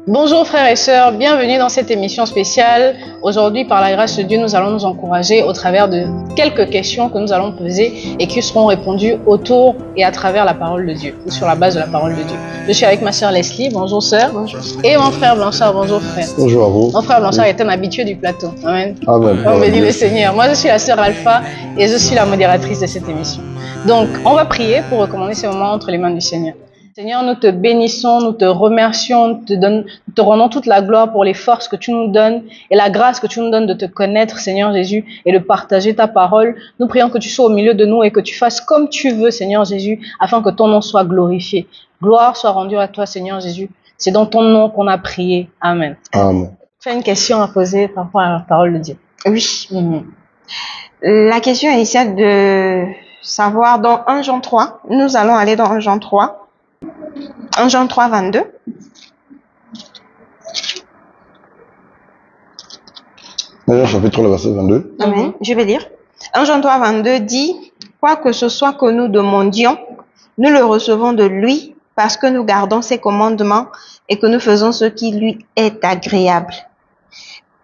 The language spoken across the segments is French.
Bonjour frères et sœurs, bienvenue dans cette émission spéciale. Aujourd'hui, par la grâce de Dieu, nous allons nous encourager au travers de quelques questions que nous allons poser et qui seront répondues autour et à travers la parole de Dieu, ou sur la base de la parole de Dieu. Je suis avec ma sœur Leslie, bonjour sœur. Bonjour. Et mon frère Blanchard, bonjour frère. Bonjour à vous. Mon frère Blanchard est un habitué du plateau. Amen. Amen. On bénit le Seigneur. Moi, je suis la sœur Alpha et je suis la modératrice de cette émission. Donc, on va prier pour recommander ces moments entre les mains du Seigneur. Seigneur, nous te bénissons, nous te remercions, nous te rendons toute la gloire pour les forces que tu nous donnes et la grâce que tu nous donnes de te connaître, Seigneur Jésus, et de partager ta parole. Nous prions que tu sois au milieu de nous et que tu fasses comme tu veux, Seigneur Jésus, afin que ton nom soit glorifié. Gloire soit rendue à toi, Seigneur Jésus. C'est dans ton nom qu'on a prié. Amen. Amen. J'ai une question à poser par rapport à la parole de Dieu. Oui. La question initiale de savoir dans 1 Jean 3, nous allons aller dans 1 Jean 3. 1 Jean 3, 22. Jean chapitre 3, le verset 22. Amen. Je vais lire. 1 Jean 3, 22 dit, quoi que ce soit que nous demandions, nous le recevons de lui parce que nous gardons ses commandements et que nous faisons ce qui lui est agréable.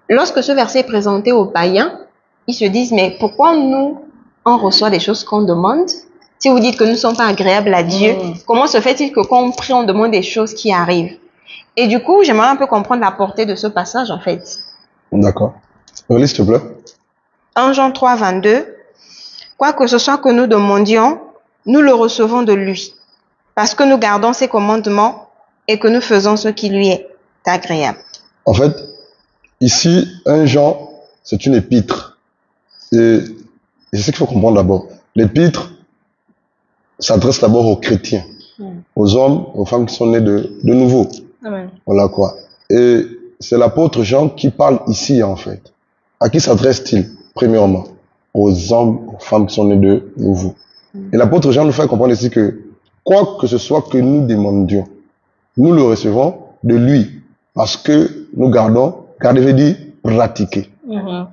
Lorsque ce verset est présenté aux païens, ils se disent, mais pourquoi nous, on reçoit des choses qu'on demande? Si vous dites que nous ne sommes pas agréables à Dieu, comment se fait-il que quand on prie, on demande des choses qui arrivent? Et du coup, j'aimerais un peu comprendre la portée de ce passage, en fait. D'accord. Relis, s'il te plaît. 1 Jean 3, 22. Quoi que ce soit que nous demandions, nous le recevons de lui, parce que nous gardons ses commandements et que nous faisons ce qui lui est agréable. En fait, ici, 1 Jean, c'est une épître. Et c'est ce qu'il faut comprendre d'abord. L'épître s'adresse d'abord aux chrétiens, aux hommes, aux femmes qui sont nés de nouveau. Amen. Voilà quoi. Et c'est l'apôtre Jean qui parle ici, en fait. À qui s'adresse-t-il, premièrement? Aux hommes, aux femmes qui sont nés de nouveau. Et l'apôtre Jean nous fait comprendre ici que, quoi que ce soit que nous demandions, nous le recevons de lui, parce que nous gardons, garder veut dire pratiquer.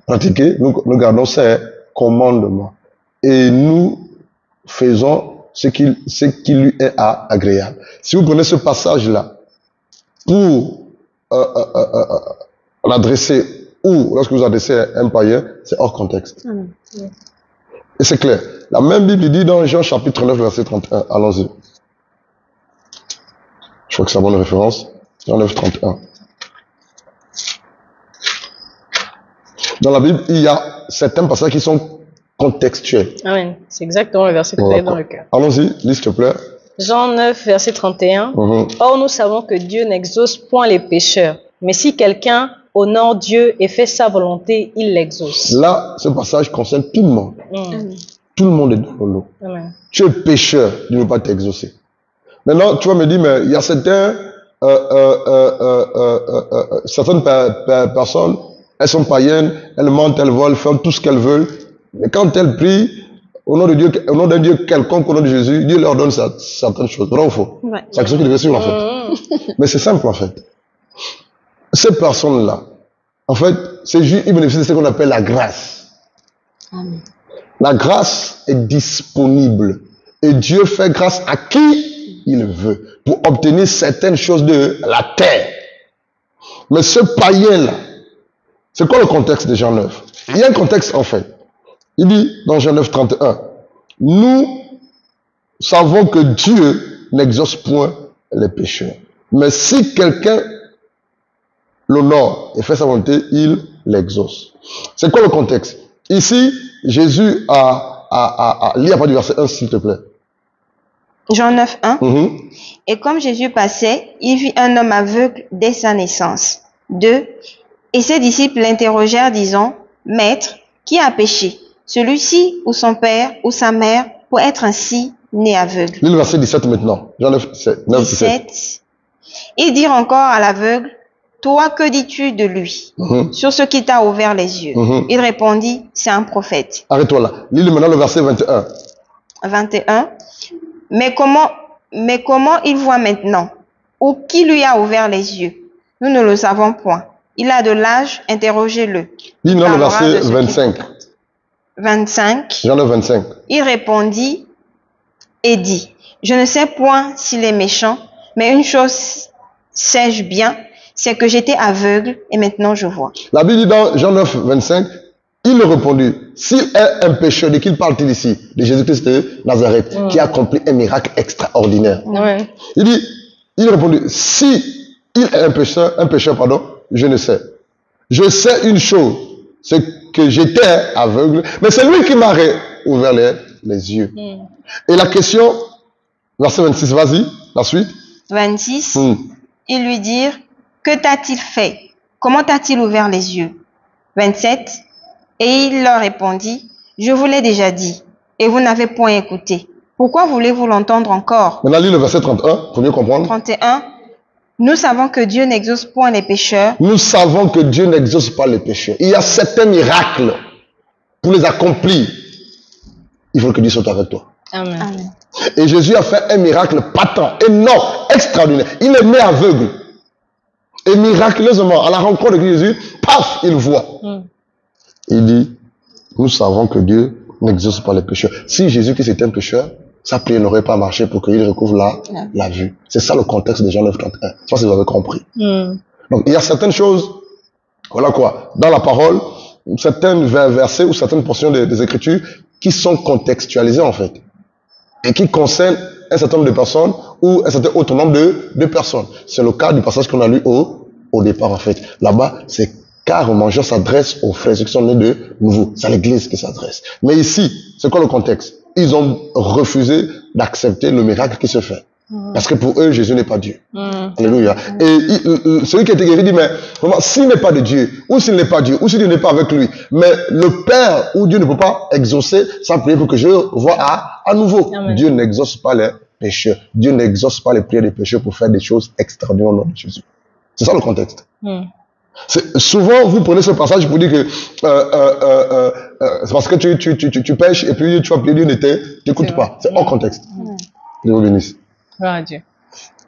Pratiquer, nous gardons ses commandements. Et nous faisons ce qui lui est agréable. Si vous prenez ce passage-là pour l'adresser ou lorsque vous adressez à un païen, c'est hors contexte. Et c'est clair. La même Bible dit dans Jean chapitre 9, verset 31. Allons-y. Je crois que c'est la bonne référence. Jean 9, 31. Dans la Bible, il y a certains passages qui sont contextuels. Amen. C'est exactement le verset que tu as dans le cœur. Allons-y, lis s'il te plaît. Jean 9, verset 31. Or, nous savons que Dieu n'exauce point les pécheurs, mais si quelqu'un honore Dieu et fait sa volonté, il l'exauce. Là, ce passage concerne tout le monde. Tout le monde est dans l'eau. Tu es pécheur, Dieu ne peut pas t'exaucer. Maintenant, tu vas me dire, mais il y a certaines personnes, elles sont païennes, elles mentent, elles volent, font tout ce qu'elles veulent. Mais quand elles prient, au nom de Dieu, au nom d'un Dieu quelconque, au nom de Jésus, Dieu leur donne certaines choses. Vrai ou faux? C'est la question qui devait suivre, en fait. Mais c'est simple, en fait. Ces personnes-là, en fait, c'est juste, ils bénéficient de ce qu'on appelle la grâce. Amen. La grâce est disponible. Et Dieu fait grâce à qui il veut pour obtenir certaines choses de la terre. Mais ce païen-là, c'est quoi le contexte de Jean 9? Il y a un contexte, en fait. Il dit dans Jean 9, 31, nous savons que Dieu n'exauce point les pécheurs. Mais si quelqu'un l'honore et fait sa volonté, il l'exauce. C'est quoi le contexte? Ici, Jésus lis à partir du verset 1, s'il te plaît. Jean 9, 1. Et comme Jésus passait, il vit un homme aveugle dès sa naissance. 2. Et ses disciples l'interrogèrent, disant, Maître, qui a péché, celui-ci ou son père ou sa mère, pour être ainsi né aveugle? Lis le verset 17 maintenant. Jean 9, 17. Ils dirent encore à l'aveugle, toi, que dis-tu de lui sur ce qui t'a ouvert les yeux? Il répondit, c'est un prophète. Arrête-toi là. Lis maintenant le verset 21. 21. Mais comment il voit maintenant? Ou qui lui a ouvert les yeux? Nous ne le savons point. Il a de l'âge, interrogez-le. Lis maintenant le verset 25. 25. Jean 9, 25. Il répondit et dit, je ne sais point s'il est méchant, mais une chose sais-je bien, c'est que j'étais aveugle et maintenant je vois. La Bible dit dans Jean 9, 25, il répondit, s'il est un pécheur, de qui parle-t-il ici? De Jésus-Christ de Nazareth, qui a accompli un miracle extraordinaire. Ouais. Il répondit, si il est un pécheur, pardon, je ne sais. Je sais une chose, c'est que j'étais aveugle, mais c'est lui qui m'a ouvert les yeux. Et la question, verset 26, vas-y, la suite. 26, ils lui dirent, que t'a-t-il fait? Comment t'a-t-il ouvert les yeux? 27, et il leur répondit, je vous l'ai déjà dit, et vous n'avez point écouté. Pourquoi voulez-vous l'entendre encore? Maintenant, lis le verset 31, pour mieux comprendre. 31, nous savons que Dieu n'exauce point les pécheurs. Nous savons que Dieu n'exauce pas les pécheurs. Il y a certains miracles. Pour les accomplir, il faut que Dieu soit avec toi. Amen. Amen. Et Jésus a fait un miracle patent, énorme, extraordinaire. Il est né aveugle. Et miraculeusement, à la rencontre de Jésus, paf, il voit. Il dit, nous savons que Dieu n'exauce pas les pécheurs. Si Jésus-Christ était un pécheur, sa prière n'aurait pas marché pour qu'il recouvre la vue. C'est ça le contexte de Jean 9, 31. Je sais pas si vous avez compris. Donc, il y a certaines choses, voilà quoi, dans la parole, certains versets ou certaines portions des Écritures qui sont contextualisées en fait. Et qui concernent un certain nombre de personnes ou un certain autre nombre de personnes. C'est le cas du passage qu'on a lu au départ en fait. Là-bas, c'est carrément, Jean s'adresse aux frères qui sont nés de nouveau. C'est à l'église qui s'adresse. Mais ici, c'est quoi le contexte? Ils ont refusé d'accepter le miracle qui se fait. Parce que pour eux, Jésus n'est pas Dieu. Alléluia. Et celui qui a été guéri dit, mais vraiment, s'il n'est pas de Dieu, ou s'il n'est pas Dieu, ou si Dieu n'est pas avec lui, mais le Père ou Dieu ne peut pas exaucer sa prière pour que je vois à nouveau. Amen. Dieu n'exauce pas les pécheurs. Dieu n'exauce pas les prières des pécheurs pour faire des choses extraordinaires au nom de Jésus. C'est ça le contexte. Souvent, vous prenez ce passage pour dire que c'est parce que tu pêches et puis tu vas prier, Dieu ne t'écoute pas. C'est hors contexte. Dieu vous bénisse. Gloire à Dieu.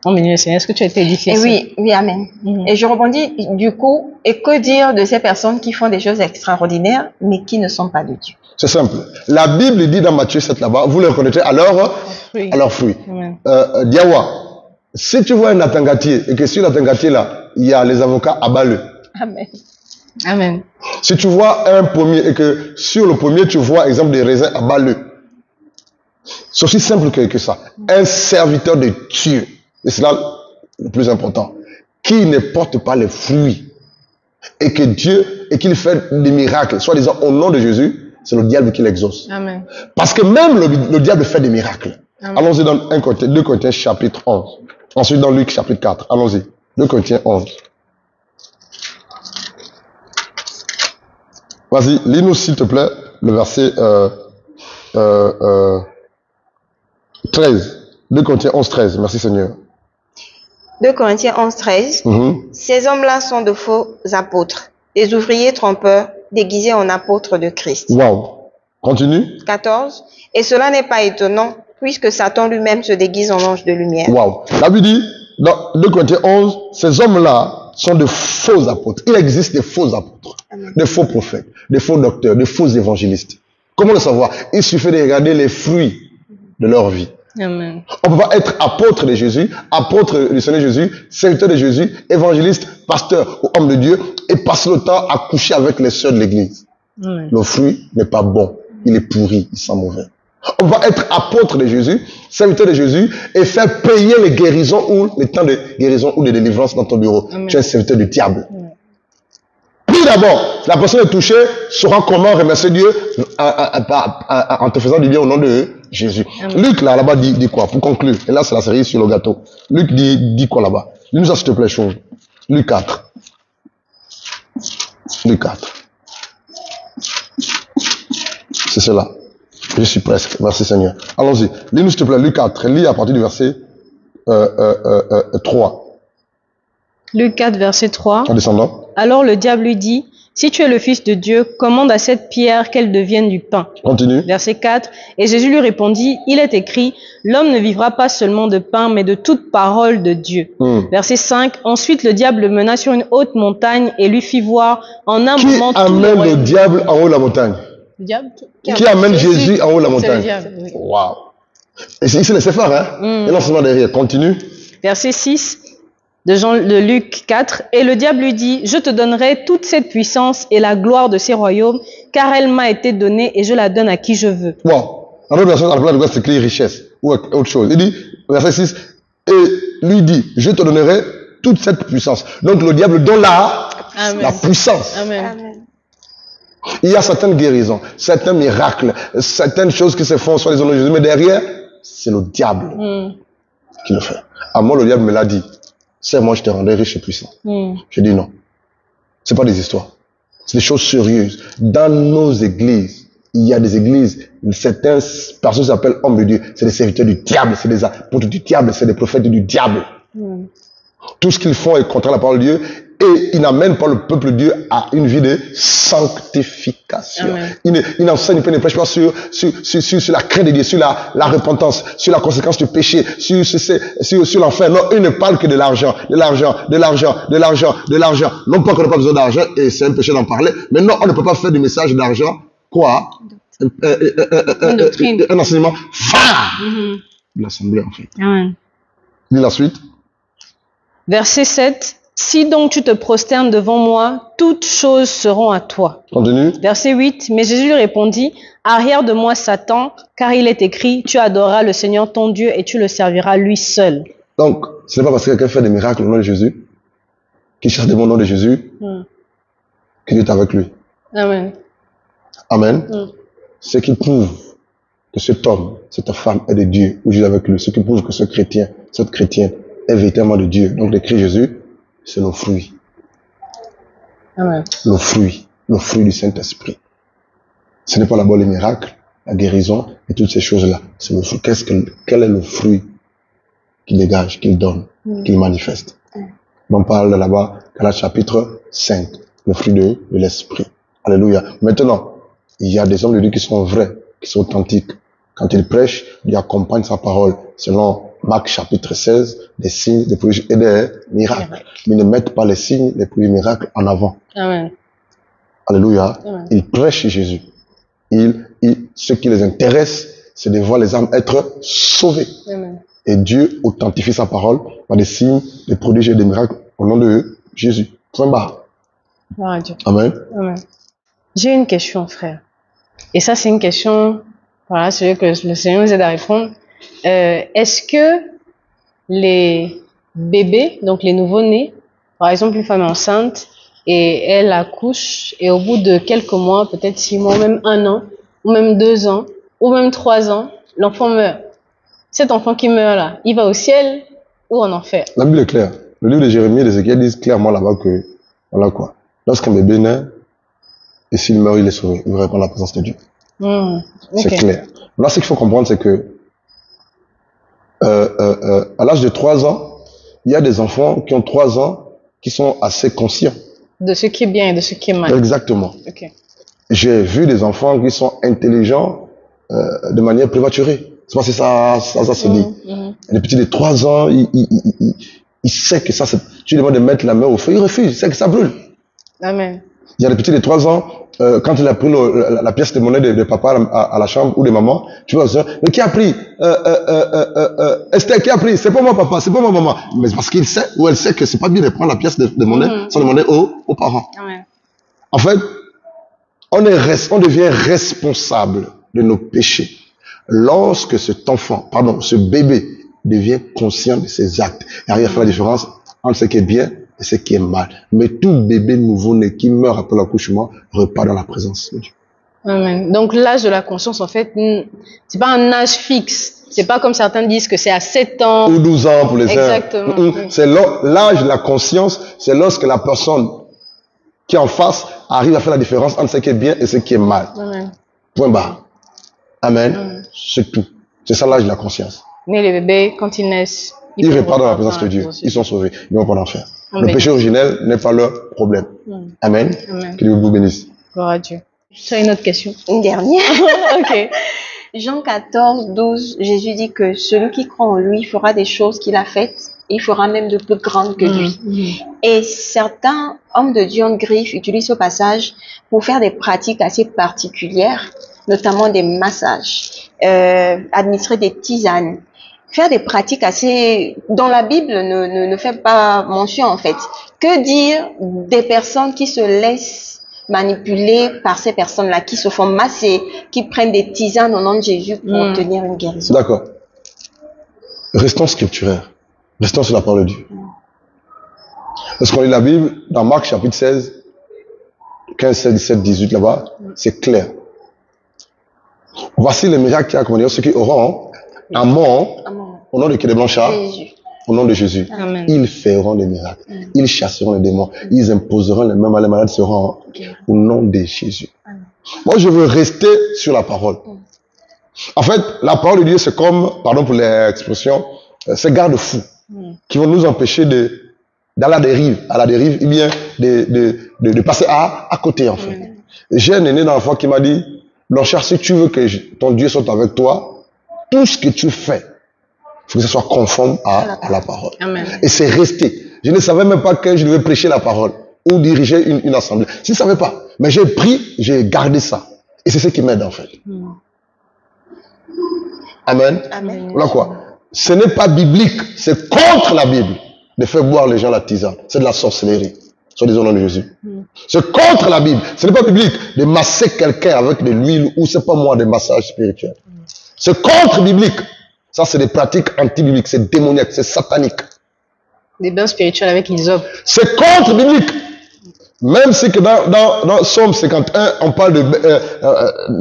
Oh, béni le Seigneur, est-ce que tu as été édifié? Et oui, amen. Et je rebondis du coup, et que dire de ces personnes qui font des choses extraordinaires, mais qui ne sont pas de Dieu? C'est simple. La Bible dit dans Matthieu 7 là-bas, vous le reconnaîtrez à leurs fruits. Diawa, si tu vois un attangatier et que sur l'attangatier là, il y a les avocats, abat-le. Amen. Amen. Si tu vois un pommier et que sur le pommier tu vois exemple des raisins, abat-le. C'est aussi simple que ça. Un serviteur de Dieu, et c'est là le plus important, qui ne porte pas les fruits et que Dieu, et qu'il fait des miracles, soit disant au nom de Jésus, c'est le diable qui l'exauce. Amen. Parce que même le diable fait des miracles. Amen. Allons-y dans 2 Corinthiens chapitre 11. Ensuite dans Luc chapitre 4. Allons-y. 2 Corinthiens 11. Vas-y, lis-nous s'il te plaît le verset 13. 2 Corinthiens 11, 13. Merci Seigneur. 2 Corinthiens 11, 13. Ces hommes-là sont de faux apôtres, des ouvriers trompeurs, déguisés en apôtres de Christ. Wow. Continue. 14. Et cela n'est pas étonnant, puisque Satan lui-même se déguise en ange de lumière. Wow. La Bible dit, dans 2 Corinthiens 11, ces hommes-là sont de faux apôtres. Il existe des faux apôtres, des faux prophètes, des faux docteurs, des faux évangélistes. Comment le savoir? Il suffit de regarder les fruits de leur vie. Amen. On ne peut pas être apôtre de Jésus, apôtre du Seigneur Jésus, serviteur de Jésus, évangéliste, pasteur ou homme de Dieu et passer le temps à coucher avec les sœurs de l'église. Le fruit n'est pas bon, il est pourri, il sent mauvais. On va être apôtre de Jésus, serviteur de Jésus et faire payer les guérisons ou les temps de guérison ou de délivrance dans ton bureau. Amen. Tu es un serviteur du diable. Puis d'abord, la personne est touchée saura comment remercier Dieu en te faisant du bien au nom de Jésus. Amen. Luc là-bas dit quoi pour conclure? Et là c'est la série sur le gâteau. Luc dit quoi là-bas? Dis-nous ça s'il te plaît, chose. Luc 4. Luc 4. C'est cela. Je suis presque. Merci Seigneur. Allons-y. Lis-nous s'il te plaît Luc 4. Lis à partir du verset 3. Luc 4, verset 3. En descendant. Alors le diable lui dit, si tu es le Fils de Dieu, commande à cette pierre qu'elle devienne du pain. Continue. Verset 4. Et Jésus lui répondit, il est écrit, l'homme ne vivra pas seulement de pain, mais de toute parole de Dieu. Verset 5. Ensuite le diable le mena sur une haute montagne et lui fit voir en un moment tout le royaume. Qui amène le diable en haut de la montagne? Le diable qui amène Jésus en haut de la montagne? C'est le diable, oui. Wow. Et ici, c'est le Séphar, hein? Et non seulement derrière. Continue. Verset 6. de Luc 4. Et le diable lui dit, je te donnerai toute cette puissance et la gloire de ces royaumes, car elle m'a été donnée et je la donne à qui je veux. Bon, en autre version, dans la c'est écrit richesse ou autre chose. Il dit, verset 6, et lui dit, je te donnerai toute cette puissance. Donc le diable donne la puissance. Amen. Amen. Il y a certaines guérisons, certains miracles, certaines choses qui se font sur les hommes de Jésus, mais derrière, c'est le diable qui le fait. À moi, le diable me l'a dit. C'est moi, je te rendrai riche et puissant. Je dis non. C'est pas des histoires. C'est des choses sérieuses. Dans nos églises, il y a des églises, certaines personnes s'appellent hommes de Dieu. C'est des serviteurs du diable, c'est des apôtres du diable, c'est des prophètes du diable. Tout ce qu'ils font est contre la parole de Dieu et ils n'amènent pas le peuple de Dieu à une vie de sanctification. Ils n'enseignent pas, ils ne prêchent pas sur la crainte de Dieu, sur la repentance, sur la conséquence du péché, sur l'enfer. Non, ils ne parlent que de l'argent, de l'argent, de l'argent, de l'argent, de l'argent. Non pas qu'on n'a pas besoin d'argent et c'est un péché d'en parler, mais non, on ne peut pas faire du message d'argent. Quoi? Un enseignement phare de l'assemblée en fait. Amen. Lis la suite. Verset 7. Si donc tu te prosternes devant moi, toutes choses seront à toi. Continue. Verset 8. Mais Jésus lui répondit, arrière de moi Satan, car il est écrit, tu adoreras le Seigneur ton Dieu et tu le serviras lui seul. Donc, ce n'est pas parce que quelqu'un fait des miracles au nom de Jésus, qu'il cherche des bons noms de Jésus, que Dieu est avec lui. Amen. Amen. Ce qui prouve que cet homme, cette femme est de Dieu, ou Jésus est avec lui, ce qui prouve que ce chrétien, cette chrétienne est véritablement de Dieu. Donc, le Christ Jésus, c'est le fruit. Amen. Le fruit du Saint-Esprit. Ce n'est pas d'abord les miracles, la guérison et toutes ces choses-là. C'est le fruit. Quel est le fruit qu'il dégage, qu'il donne, qu'il manifeste? On parle là-bas, Galates chapitre 5, le fruit de l'Esprit. Alléluia. Maintenant, il y a des hommes de Dieu qui sont vrais, qui sont authentiques. Quand ils prêchent, ils accompagnent sa parole selon Marc chapitre 16, des signes, des prodiges et des miracles. Mais ils ne mettent pas les signes, les prodiges et les miracles en avant. Amen. Alléluia. Amen. Ils prêchent Jésus. Ce qui les intéresse, c'est de voir les âmes être sauvées. Amen. Et Dieu authentifie sa parole par des signes, des prodiges et des miracles au nom de Jésus. Point barre. Gloire à Dieu. Amen. Amen. J'ai une question, frère. Et ça, c'est une question, voilà, celui que le Seigneur nous aide à répondre. Est-ce que les bébés, donc les nouveau-nés, par exemple une femme enceinte, et elle accouche, et au bout de quelques mois, peut-être 6 mois, ou même 1 an, ou même 2 ans, ou même 3 ans, l'enfant meurt. Cet enfant qui meurt là, il va au ciel ou en enfer? La Bible est claire. Le livre de Jérémie et d'Ézéchiel disent clairement là-bas que, voilà quoi, lorsqu'un bébé naît, et s'il meurt, il est sauvé. Il va répondre à la présence de Dieu. C'est clair. Là, ce qu'il faut comprendre, c'est que à l'âge de 3 ans, il y a des enfants qui ont 3 ans qui sont assez conscients. De ce qui est bien et de ce qui est mal. Exactement. Okay. J'ai vu des enfants qui sont intelligents de manière prématurée. C'est pas si ça se dit. Les petits de 3 ans, il sait que ça, tu lui demandes de mettre la main au feu, il refuse, il sait que ça brûle. Amen. Il y a des petits de 3 ans, quand il a pris la pièce de monnaie de papa à la chambre ou de maman, tu vois, mais qui a pris Esther, qui a pris? C'est pas moi papa, c'est pas moi maman. Mais parce qu'il sait ou elle sait que c'est pas bien de prendre la pièce de monnaie sans demander aux parents. Amen. En fait, on devient responsable de nos péchés lorsque ce bébé devient conscient de ses actes. Et arrive à faire la différence entre ce qui est bien et ce qui est mal. Mais tout bébé nouveau-né qui meurt après l'accouchement repart dans la présence de Dieu. Amen. Donc l'âge de la conscience, en fait, c'est pas un âge fixe. C'est pas comme certains disent que c'est à 7 ans. Ou 12 ans pour les uns. Exactement. C'est l'âge de la conscience, c'est lorsque la personne qui est en face arrive à faire la différence entre ce qui est bien et ce qui est mal. Amen. Point barre. Amen. Amen. C'est tout. C'est ça l'âge de la conscience. Mais les bébés, quand ils naissent, ils repartent dans la présence de Dieu. Ils sont sauvés. Ils ne vont pas en enfer. Le péché originel n'est pas leur problème. Amen. Amen. Que Dieu vous bénisse. Gloire à Dieu. C'est une autre question. Une dernière. Ok. Jean 14, 12, Jésus dit que celui qui croit en lui fera des choses qu'il a faites. Il fera même de plus grandes que lui. Et certains hommes de Dieu en griffe utilisent ce passage pour faire des pratiques assez particulières, notamment des massages, administrer des tisanes. faire des pratiques assez... Dans la Bible, ne fait pas mention, en fait. Que dire des personnes qui se laissent manipuler par ces personnes-là, qui se font masser, qui prennent des tisanes au nom de Jésus pour obtenir une guérison? D'accord. Restons scripturaires. Restons sur la parole de Dieu. Parce qu'on lit la Bible, dans Marc chapitre 16, 15, 16, 17, 18, là-bas, c'est clair. Voici les miracles qui accompagneront ceux qui auront un mort au nom de qui des blanchards, au nom de Jésus. Amen. Ils feront des miracles. Ils chasseront les démons. Ils imposeront les mains, les malades seront au nom de Jésus. Moi, je veux rester sur la parole. En fait, la parole de Dieu, c'est comme, pardon pour l'expression, ces garde-fous qui vont nous empêcher d'aller à la dérive, ou bien de passer à côté, en fait. J'ai un aîné dans la foi qui m'a dit, Blanchard, si tu veux que ton Dieu soit avec toi, tout ce que tu fais, il faut que ce soit conforme à la parole. Amen. Et c'est resté. Je ne savais même pas que je devais prêcher la parole ou diriger une assemblée. Je ne savais pas. Mais j'ai pris, j'ai gardé ça. Et c'est ce qui m'aide, en fait. Amen. Amen. Voilà quoi. Ce n'est pas biblique, c'est contre la Bible de faire boire les gens la tisane. C'est de la sorcellerie. Soit disant au nom de Jésus. C'est contre la Bible. Ce n'est pas biblique de masser quelqu'un avec de l'huile ou c'est pas moi des massages spirituels. C'est contre biblique. Ça, c'est des pratiques anti-bibliques. C'est démoniaque, c'est satanique. Des bains spirituels avec l'hysope. C'est contre biblique. Même si que dans Somme 51, on parle de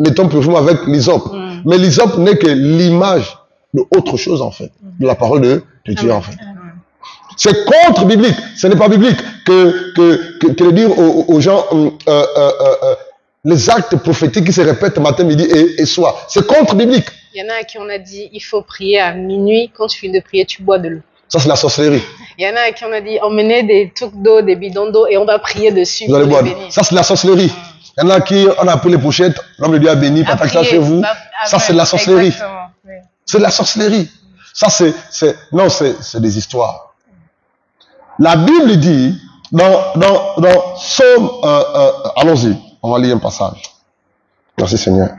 mettons purement avec l'hysope. Mais l'hysope n'est que l'image de autre chose, en fait. De la parole de Dieu, en fait. C'est contre biblique. Ce n'est pas biblique que de dire aux gens les actes prophétiques qui se répètent matin, midi et soir. C'est contre biblique. Il y en a à qui on a dit il faut prier à minuit. Quand tu finis de prier, tu bois de l'eau. Ça, c'est la sorcellerie. Il y en a à qui on a dit emmenez des trucs d'eau, des bidons d'eau et on va prier dessus. Vous allez boire. Ça, c'est la sorcellerie. Il y en a qui on a pris les pochettes, l'homme de Dieu a béni, pas ça chez vous. Ça, c'est de la sorcellerie. Oui. C'est de la sorcellerie. Ça, c'est des histoires. La Bible dit, dans Psaume, allons-y, on va lire un passage. Merci Seigneur.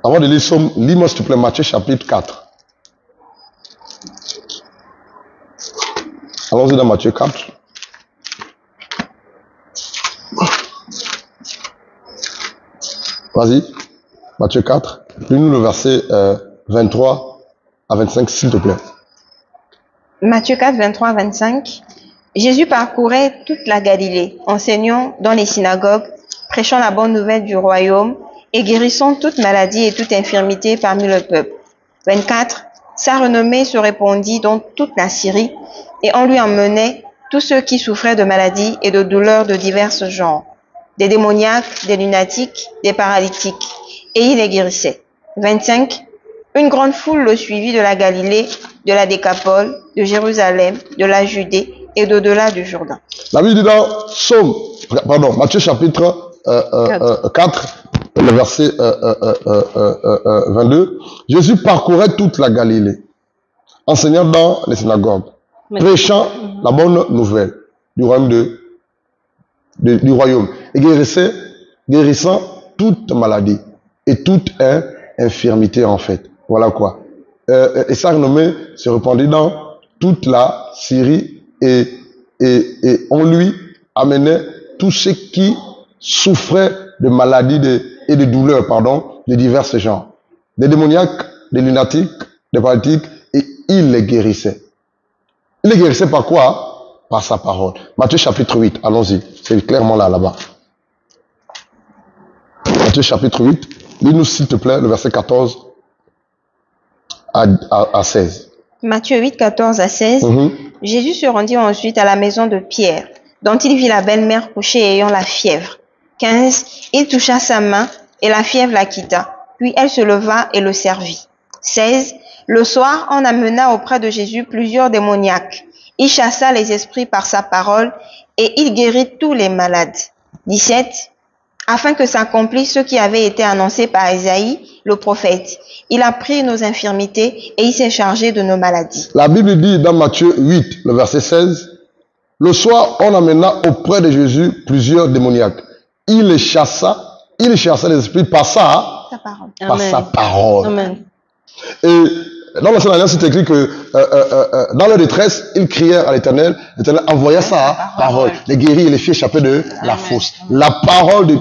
Avant de lire Psaume, lis-moi s'il te plaît Matthieu chapitre 4. Allons-y dans Matthieu 4. Vas-y, Matthieu 4. Lis-nous le verset 23 à 25, s'il te plaît. Matthieu 4, 23 à 25. Jésus parcourait toute la Galilée, enseignant dans les synagogues, prêchant la bonne nouvelle du royaume et guérissant toute maladie et toute infirmité parmi le peuple. 24. Sa renommée se répandit dans toute la Syrie et on lui emmenait tous ceux qui souffraient de maladies et de douleurs de divers genres, des démoniaques, des lunatiques, des paralytiques, et il les guérissait. 25. Une grande foule le suivit de la Galilée, de la Décapole, de Jérusalem, de la Judée et d'au-delà du Jourdain. La Bible dit dans Matthieu chapitre 4, le verset 22, Jésus parcourait toute la Galilée, enseignant dans les synagogues, prêchant la bonne nouvelle du royaume du royaume et guérissant toute maladie et toute infirmité, en fait. Voilà quoi. Et sa renommée se répandit dans toute la Syrie et on lui amenait tous ceux qui souffraient de maladies et de douleurs, de divers genres. Des démoniaques, des lunatiques, des paralytiques, et il les guérissait. Il les guérissait par quoi? Par sa parole. Matthieu chapitre 8, allons-y. C'est clairement là-bas. Matthieu chapitre 8, lis-nous s'il te plaît le verset 14 à 16. Matthieu 8, 14 à 16. Jésus se rendit ensuite à la maison de Pierre, dont il vit la belle-mère couchée ayant la fièvre. 15. Il toucha sa main et la fièvre la quitta. Puis elle se leva et le servit. 16. Le soir, on amena auprès de Jésus plusieurs démoniaques. Il chassa les esprits par sa parole et il guérit tous les malades. 17. Afin que s'accomplisse ce qui avait été annoncé par Isaïe, le prophète. Il a pris nos infirmités et il s'est chargé de nos maladies. La Bible dit dans Matthieu 8, le verset 16, Le soir, on amena auprès de Jésus plusieurs démoniaques. Il les chassa les esprits par sa parole. Amen. Et dans l'Ancienne Alliance, c'est écrit que dans leur détresse, ils crièrent à l'Éternel. L'Éternel envoya sa parole. Les guéris et les filles échappaient de la fosse. La parole de...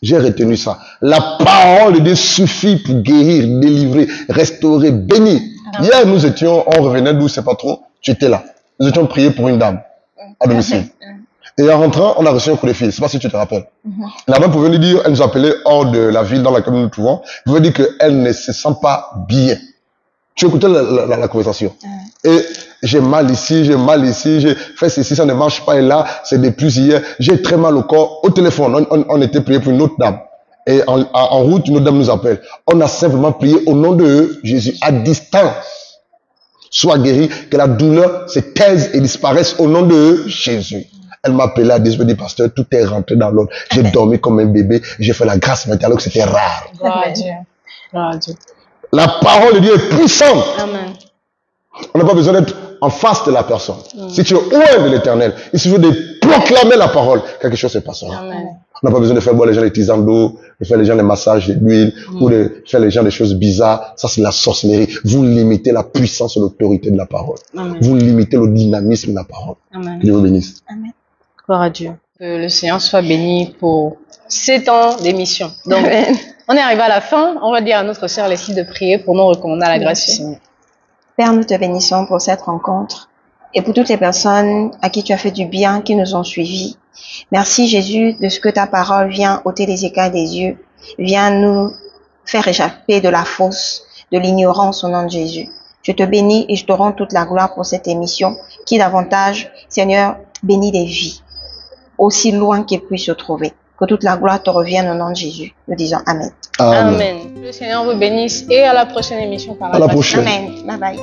J'ai retenu ça. La parole de Dieu suffit pour guérir, délivrer, restaurer, bénir. Hier, on revenait d'où, c'est pas trop. Tu étais là. Nous étions priés pour une dame à domicile. Et en rentrant, on a reçu un coup de fil. Je ne sais pas si tu te rappelles. La dame pouvait nous dire, elle nous appelait hors de la ville dans laquelle nous nous trouvons. Elle pouvait dire qu'elle ne se sent pas bien. Tu écoutais la conversation. Et j'ai mal ici, j'ai fait ceci, ça ne marche pas. Et là, c'est depuis hier. J'ai très mal au corps. Au téléphone, on était prié pour une autre dame. Et en route, une autre dame nous appelle. On a simplement prié au nom de Jésus, à distance. Sois guéri, que la douleur se taise et disparaisse au nom de Jésus. Elle m'a appelé à 10 me dit, pasteur, tout est rentré dans l'ordre. J'ai dormi comme un bébé. J'ai fait la grâce maintenant alors que c'était rare. Gloire à Dieu. Gloire à Dieu. La parole de Dieu est puissante. Amen. On n'a pas besoin d'être en face de la personne. Si tu es loin de l'Éternel, il suffit de proclamer la parole. Quelque chose se passera. Amen. On n'a pas besoin de faire boire les gens des tisanes d'eau, de faire les gens des massages d'huile, ou de faire les gens des choses bizarres. Ça, c'est la sorcellerie. Vous limitez la puissance et l'autorité de la parole. Amen. Vous limitez le dynamisme de la parole. Amen. Que Dieu vous bénisse. Amen. Gloire à Dieu. Que le Seigneur soit béni pour 7 ans d'émission. Donc, on est arrivé à la fin. On va dire à notre sœur Leslie de prier pour nous recommander à la grâce du Seigneur. Père, nous te bénissons pour cette rencontre et pour toutes les personnes à qui tu as fait du bien, qui nous ont suivis. Merci Jésus de ce que ta parole vient ôter les écailles des yeux, vient nous faire échapper de la fausse, de l'ignorance au nom de Jésus. Je te bénis et je te rends toute la gloire pour cette émission qui davantage, Seigneur, bénit des vies, aussi loin qu'elles puissent se trouver. Que toute la gloire te revienne au nom de Jésus. Nous disons Amen. Amen. Le Seigneur vous bénisse et à la prochaine émission par la grâce. À la prochaine. Amen. Bye bye.